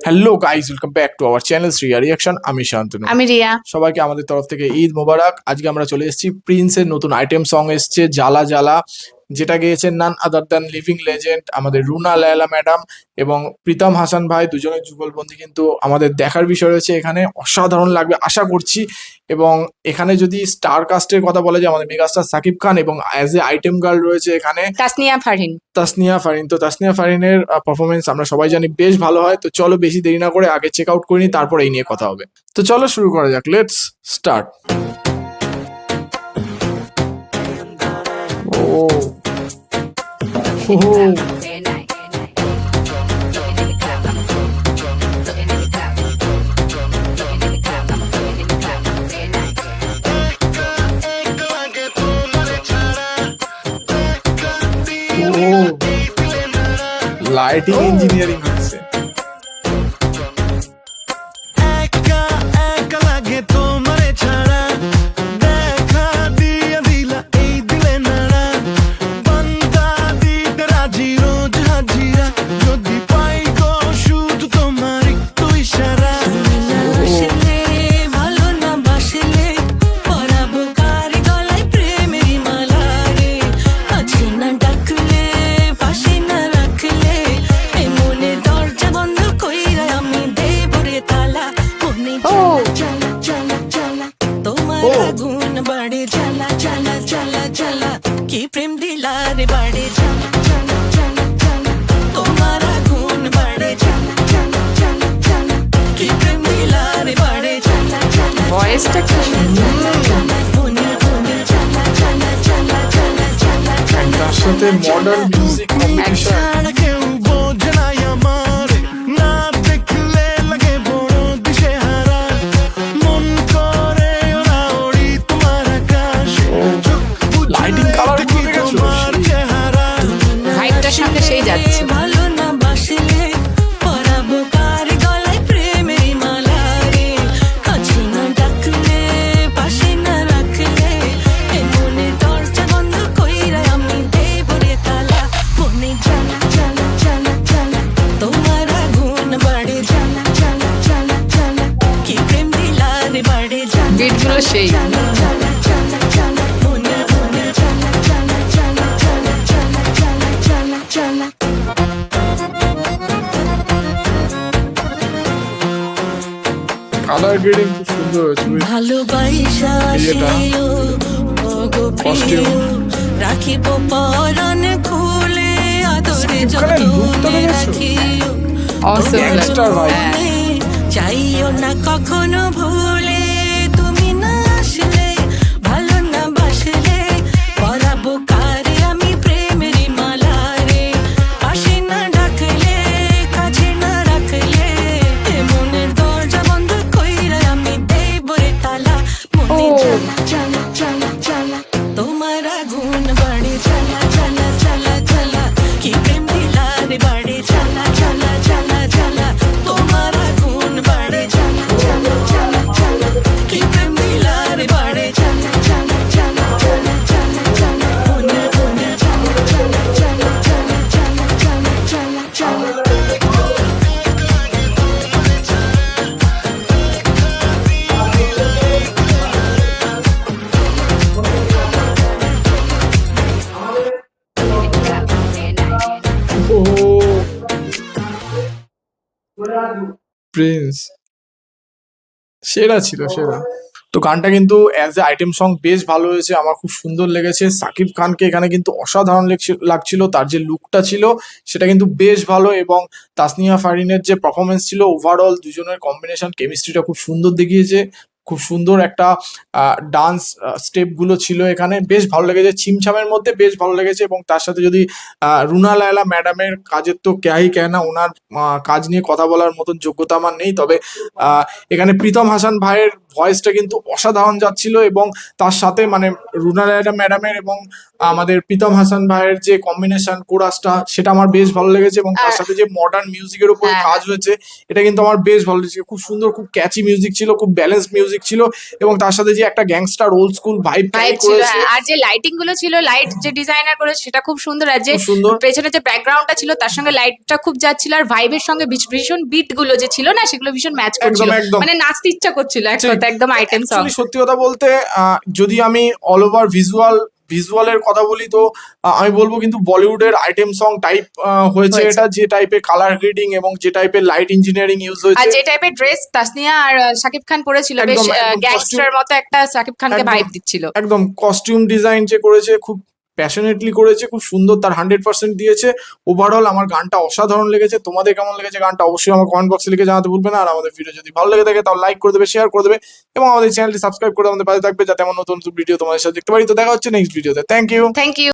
Hello guys, welcome back to our channel Shriya reaction. আমি শান্তনু। আমি রিয়া। সবাইকে আমাদের তরফ থেকে ঈদ মোবারক। আজকে আমরা চলে এসেছি, প্রিন্সের নতুন আইটেম সং এসছে জ্বালা জ্বালা, যেটা গেয়েছেন নান আদার দ্যান লিভিং লেজেন্ড আমাদের রুনা লায়লা ম্যাডাম এবং প্রীতম হাসান ভাই। দুজনের যুগলবন্দি কিন্তু আমাদের দেখার বিষয় রয়েছে। এখানে অসাধারণ লাগবে আশা করছি। এবং এখানে যদি স্টার কাস্টের কথা বলা যায়, আমাদের মেগাস্টার সাকিব খান এবং অ্যাজ এ আইটেম গার্ল রয়েছে এখানে তাসনিয়া ফারহিন। তাসনিয়া ফারিন। তো তাসনিয়া ফারিনের পারফরমেন্স আমরা সবাই জানি বেশ ভালো হয়। তো চলো বেশি দেরি না করে আগে চেক আউট করে নিই, তারপর এই নিয়ে কথা হবে। তো চলো শুরু করা যাক, লেটস স্টার্ট। লাইটিং ইঞ্জিনিয়ারিং হচ্ছে। প্রেম দিলা রে বাড়ে চলা চলা চলা চলা তোমার আগুন বাড়ে চলা চলা চলা চলা কি প্রেম দিলা রে বাড়ে চলা চলা ভয়েসটা তার সাথে মডার্ন মিউজিক কম্বিনেশন। কেউ বোঝে না আমার না দেখলে লাগে বড় দিশে হারা মন করে ওরা ওড়ি তোমার আকাশে লাইটিং কালার করে গেছো। ভাইবটার সঙ্গে সেই যাচ্ছে। ভালো না বাসলে পরাবো কার গলায় প্রেমের মালা রে কাছে না ডাকলে পাশে না রাখলে এ মনে দরজা বন্ধ কইরা আমি দেব রে তালা মনে জ্বালা জ্বালা জ্বালা জ্বালা তোমার আগুন বাড়ে জ্বালা জ্বালা জ্বালা জ্বালা কি প্রেম দিলা রে বাড়ে জ্বালা বিটগুলো সেই। জ্বালা জ্বালা জ্বালা জ্বালা মনে মনে জ্বালা জ্বালা জ্বালা জ্বালা জ্বালা জ্বালা জ্বালা জ্বালা কালার গ্রেডিং খুব সুন্দর হয়েছে। ভালোবাসা বিয়েটা। ছিল ওগো প্রিয় রাখিব পরাণ খুলে আদরে ওখানে লুকটা যতনে দেখেছো? রাখিও Awesome Gangster vibe। চাইও না কখনো ভুলে তুমি না আসলে ভালো না বাসলে পরাবো কারে আমি প্রেমের মালা রে পাশে না ডাকলে কাছে না রাখলে এ মনের দরজা বন্ধ কইরা আমি দেব রে তালা মনে জ্বালা জ্বালা জ্বালা জ্বালা তোমার আগুন বাড়ে জ্বালা জ্বালা জ্বালা জ্বালা কি প্রেম দিলা রে বাড়ে জ্বালা জ্বালা জ্বালা জ্বালা তোমার আগুন বাড়ে জ্বালা জ্বালা জ্বালা জ্বালা কি প্রেম দিলা রে বাড়ে জ্বালা জ্বালা জ্বালা জ্বালা জ্বালা জ্বালা মনে মনে জ্বালা জ্বালা জ্বালা জ্বালা জ্বালা জ্বালা জ্বালা প্রিন্স সেরা ছিল, সেরা। তো গানটা কিন্তু অ্যাজ এ আইটেম সং বেশ ভালো হয়েছে, আমার খুব সুন্দর লেগেছে। সাকিব খানকে এখানে কিন্তু অসাধারণ লাগছিল, তার যে লুকটা ছিল সেটা কিন্তু বেশ ভালো। এবং তাসনিয়া ফারিনের যে পারফরমেন্স ছিল, ওভারঅল দুজনের কম্বিনেশন কেমিস্ট্রিটা খুব সুন্দর দেখিয়েছে। খুব সুন্দর একটা ডান্স স্টেপগুলো ছিল এখানে, বেশ ভালো লেগেছে। ছিমছামের মধ্যে বেশ ভালো লেগেছে। এবং তার সাথে যদি রুনা লায়লা ম্যাডামের কাজের তো ক্যাহি কেনা, ওনার কাজ নিয়ে কথা বলার মতন যোগ্যতা আমার নেই। তবে এখানে প্রীতম হাসান ভাইয়ের ভয়েসটা কিন্তু অসাধারণ যাচ্ছিল। এবং তার সাথে মানে রুনা লায়লা ম্যাডামের এবং আমাদের প্রীতম হাসান ভাইয়ের যে কম্বিনেশন কোরাসটা, সেটা আমার বেশ ভালো লেগেছে। এবং তার সাথে যে মডার্ন মিউজিকের উপর কাজ হয়েছে, এটা কিন্তু আমার বেশ ভালো লেগেছে। খুব সুন্দর, খুব ক্যাচি মিউজিক ছিল, খুব ব্যালেন্স মিউজিক মিউজিক ছিল এবং তার সাথে যে একটা gangster old school vibe vibe ছিল করেছে, হ্যাঁ। আর যে লাইটিং গুলো ছিল, লাইট যে ডিজাইনার করেছে সেটা খুব সুন্দর, আর যে খুব সুন্দর। পেছনে যে ব্যাকগ্রাউন্ডটা ছিল তার সঙ্গে লাইটটা খুব যাচ্ছিল, আর ভাইবের সঙ্গে ভীষণ বিট গুলো যে ছিল না সেগুলো ভীষণ ম্যাচ করছিল, একদম। মানে নাচতে ইচ্ছা করছিল এক ঠিক। কথা, একদম আইটেম সং। Actually সত্যি কথা বলতে যদি আমি অল ওভার ভিজুয়ালের কথা বলি তো আমি বলবো কিন্তু বলিউডের আইটেম সং টাইপ হয়েছে হয়েছে। এটা, যে টাইপের কালার গ্রেডিং এবং যে টাইপের লাইট ইঞ্জিনিয়ারিং ইউজ আর হয়েছে, যে টাইপের ড্রেস তাসনিয়া আর শাকিব খান পরেছিল, বেশ একদম, একদম গ্যাংস্টার মতো একটা শাকিব খানকে একদম। ভাইব দিচ্ছিল। একদম কস্টিউম ডিজাইন যে করেছে খুব প্যাশনেটলি করেছে, খুব সুন্দর, তার 100% দিয়েছে। ওভারঅল আমার গানটা অসাধারণ লেগেছে। তোমাদের কেমন লেগেছে গানটা অবশ্যই আমার কমেন্ট বক্সে লিখে জানাতে ভুলবে না। আর আমাদের ভিডিও যদি ভালো লেগে থাকে তাহলে লাইক করে দেবে, শেয়ার করে দেবে এবং আমাদের চ্যানেলটি সাবস্ক্রাইব করে আমাদের পাশে থাকবে, যাতে আমার নতুন নতুন ভিডিও তোমাদের সাথে দেখতে পারি। তো দেখা হচ্ছে নেক্সট ভিডিওতে। Thank you. Thank you.